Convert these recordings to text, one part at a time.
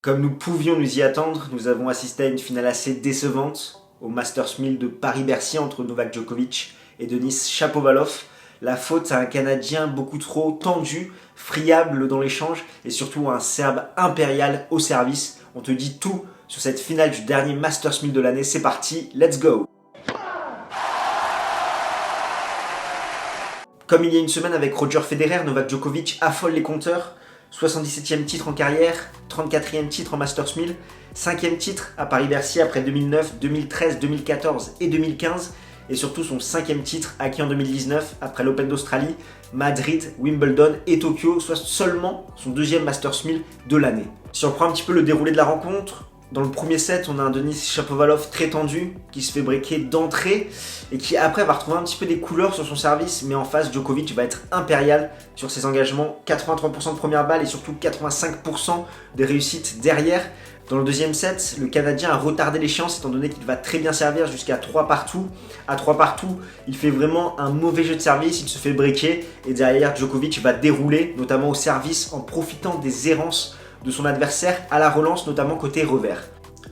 Comme nous pouvions nous y attendre, nous avons assisté à une finale assez décevante au Masters 1000 de Paris-Bercy entre Novak Djokovic et Denis Shapovalov. La faute à un Canadien beaucoup trop tendu, friable dans l'échange et surtout un Serbe impérial au service. On te dit tout sur cette finale du dernier Masters 1000 de l'année. C'est parti, let's go! Comme il y a une semaine avec Roger Federer, Novak Djokovic affole les compteurs. 77e titre en carrière, 34e titre en Masters 1000, 5e titre à Paris-Bercy après 2009, 2013, 2014 et 2015, et surtout son 5e titre acquis en 2019 après l'Open d'Australie, Madrid, Wimbledon et Tokyo, soit seulement son deuxième Masters 1000 de l'année. Si on prend un petit peu le déroulé de la rencontre, dans le premier set, on a un Denis Shapovalov très tendu qui se fait breaker d'entrée et qui après va retrouver un petit peu des couleurs sur son service, mais en face, Djokovic va être impérial sur ses engagements, 83% de première balle et surtout 85% des réussites derrière. Dans le deuxième set, le Canadien a retardé l'échéance étant donné qu'il va très bien servir jusqu'à 3 partout. À 3 partout, il fait vraiment un mauvais jeu de service, il se fait breaker et derrière, Djokovic va dérouler, notamment au service en profitant des errances de son adversaire à la relance, notamment côté revers.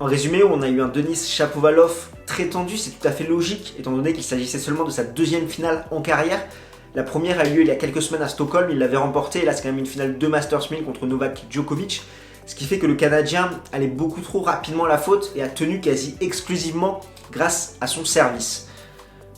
En résumé, on a eu un Denis Shapovalov très tendu, c'est tout à fait logique, étant donné qu'il s'agissait seulement de sa deuxième finale en carrière. La première a eu lieu il y a quelques semaines à Stockholm, il l'avait remportée, et là c'est quand même une finale de Masters 1000 contre Novak Djokovic, ce qui fait que le Canadien allait beaucoup trop rapidement à la faute et a tenu quasi exclusivement grâce à son service.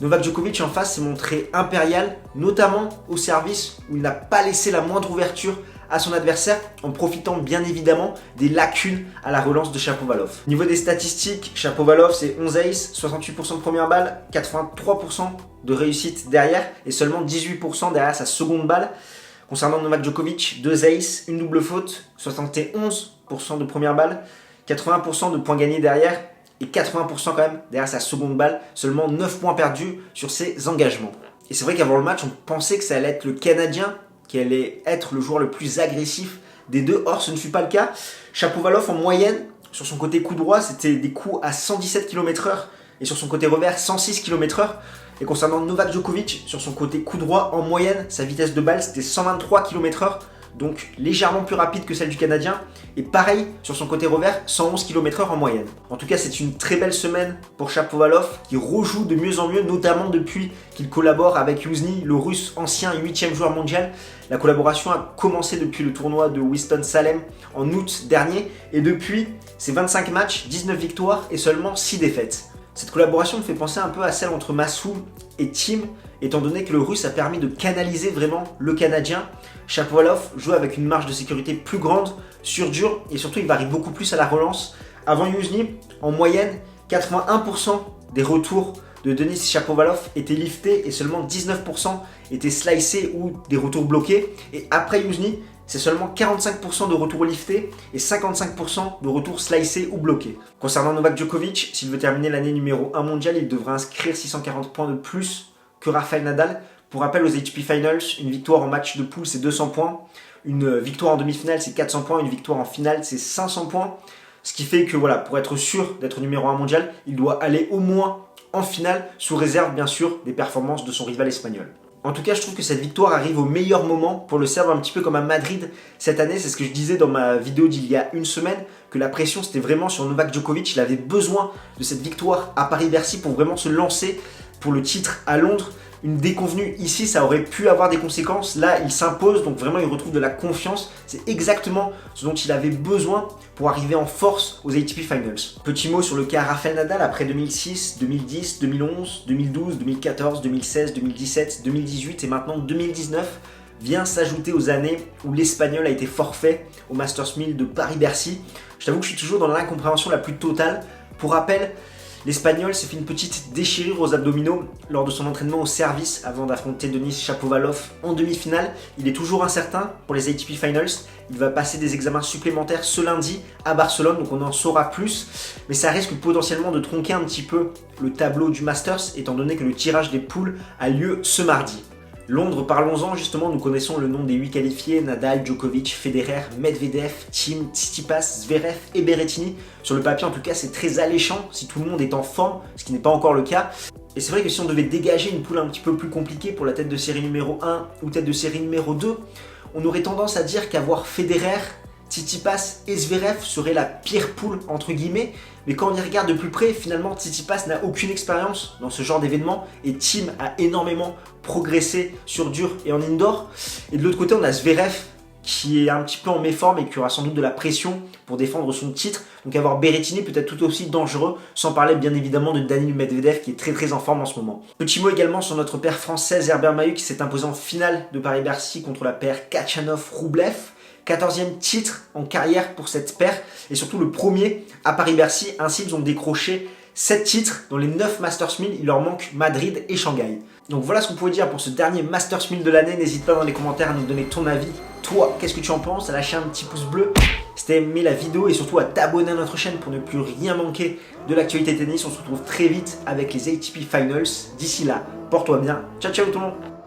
Novak Djokovic en face s'est montré impérial, notamment au service où il n'a pas laissé la moindre ouverture à son adversaire en profitant bien évidemment des lacunes à la relance de Shapovalov. Niveau des statistiques, Shapovalov c'est 11 aces, 68% de première balle, 83% de réussite derrière et seulement 18% derrière sa seconde balle. Concernant Novak Djokovic, 2 aces, une double faute, 71% de première balle, 80% de points gagnés derrière et 80% quand même derrière sa seconde balle, seulement 9 points perdus sur ses engagements. Et c'est vrai qu'avant le match, on pensait que ça allait être le Canadien qui allait être le joueur le plus agressif des deux. Or, ce ne fut pas le cas. Shapovalov, en moyenne, sur son côté coup droit, c'était des coups à 117 km/h et sur son côté revers, 106 km/h. Et concernant Novak Djokovic, sur son côté coup droit, en moyenne, sa vitesse de balle, c'était 123 km/h, donc légèrement plus rapide que celle du Canadien. Et pareil, sur son côté revers, 111 km/h en moyenne. En tout cas, c'est une très belle semaine pour Shapovalov, qui rejoue de mieux en mieux, notamment depuis qu'il collabore avec Youzhny, le russe ancien 8e joueur mondial. La collaboration a commencé depuis le tournoi de Winston-Salem en août dernier, et depuis, c'est 25 matchs, 19 victoires et seulement 6 défaites. Cette collaboration me fait penser un peu à celle entre Massou et Thiem, étant donné que le russe a permis de canaliser vraiment le Canadien. Shapovalov joue avec une marge de sécurité plus grande, sur dur, et surtout il varie beaucoup plus à la relance. Avant Youzhny, en moyenne, 81% des retours de Denis Shapovalov étaient liftés et seulement 19% étaient slicés ou des retours bloqués. Et après Youzhny, c'est seulement 45% de retours liftés et 55% de retours slicés ou bloqués. Concernant Novak Djokovic, s'il veut terminer l'année numéro 1 mondial, il devra inscrire 640 points de plus que Rafael Nadal. Pour rappel, aux ATP Finals, une victoire en match de poule, c'est 200 points. Une victoire en demi-finale, c'est 400 points. Une victoire en finale, c'est 500 points. Ce qui fait que voilà, pour être sûr d'être numéro 1 mondial, il doit aller au moins en finale, sous réserve bien sûr des performances de son rival espagnol. En tout cas, je trouve que cette victoire arrive au meilleur moment pour le Serbe, un petit peu comme à Madrid cette année. C'est ce que je disais dans ma vidéo d'il y a une semaine, que la pression c'était vraiment sur Novak Djokovic. Il avait besoin de cette victoire à Paris-Bercy pour vraiment se lancer pour le titre à Londres. Une déconvenue ici, ça aurait pu avoir des conséquences. Là, il s'impose, donc vraiment il retrouve de la confiance. C'est exactement ce dont il avait besoin pour arriver en force aux ATP Finals. Petit mot sur le cas Rafael Nadal après 2006, 2010, 2011, 2012, 2014, 2016, 2017, 2018 et maintenant 2019 vient s'ajouter aux années où l'Espagnol a été forfait au Masters 1000 de Paris-Bercy. Je t'avoue que je suis toujours dans l'incompréhension la plus totale. Pour rappel, l'Espagnol s'est fait une petite déchirure aux abdominaux lors de son entraînement au service avant d'affronter Denis Shapovalov en demi-finale. Il est toujours incertain pour les ATP Finals. Il va passer des examens supplémentaires ce lundi à Barcelone, donc on en saura plus. Mais ça risque potentiellement de tronquer un petit peu le tableau du Masters, étant donné que le tirage des poules a lieu ce mardi. Londres, parlons-en justement, nous connaissons le nom des 8 qualifiés, Nadal, Djokovic, Federer, Medvedev, Thiem, Tsitsipas, Zverev et Berrettini. Sur le papier en tout cas c'est très alléchant si tout le monde est en forme, ce qui n'est pas encore le cas. Et c'est vrai que si on devait dégager une poule un petit peu plus compliquée pour la tête de série numéro 1 ou tête de série numéro 2, on aurait tendance à dire qu'avoir Federer, Tsitsipas et Zverev seraient la pire poule entre guillemets, mais quand on y regarde de plus près, finalement Tsitsipas n'a aucune expérience dans ce genre d'événement et Thiem a énormément progressé sur dur et en indoor. Et de l'autre côté, on a Zverev qui est un petit peu en méforme et qui aura sans doute de la pression pour défendre son titre. Donc avoir Berrettini peut être tout aussi dangereux, sans parler bien évidemment de Daniil Medvedev qui est très en forme en ce moment. Petit mot également sur notre paire française Herbert Mahut qui s'est imposé en finale de Paris-Bercy contre la paire Khachanov-Rublev. 14e titre en carrière pour cette paire et surtout le premier à Paris-Bercy. Ainsi, ils ont décroché 7 titres dans les 9 Masters 1000. Il leur manque Madrid et Shanghai. Donc voilà ce qu'on pouvait dire pour ce dernier Masters 1000 de l'année. N'hésite pas dans les commentaires à nous donner ton avis. Toi, qu'est-ce que tu en penses? À lâcher un petit pouce bleu si t'as aimé la vidéo et surtout à t'abonner à notre chaîne pour ne plus rien manquer de l'actualité tennis. On se retrouve très vite avec les ATP Finals. D'ici là, porte-toi bien. Ciao ciao tout le monde.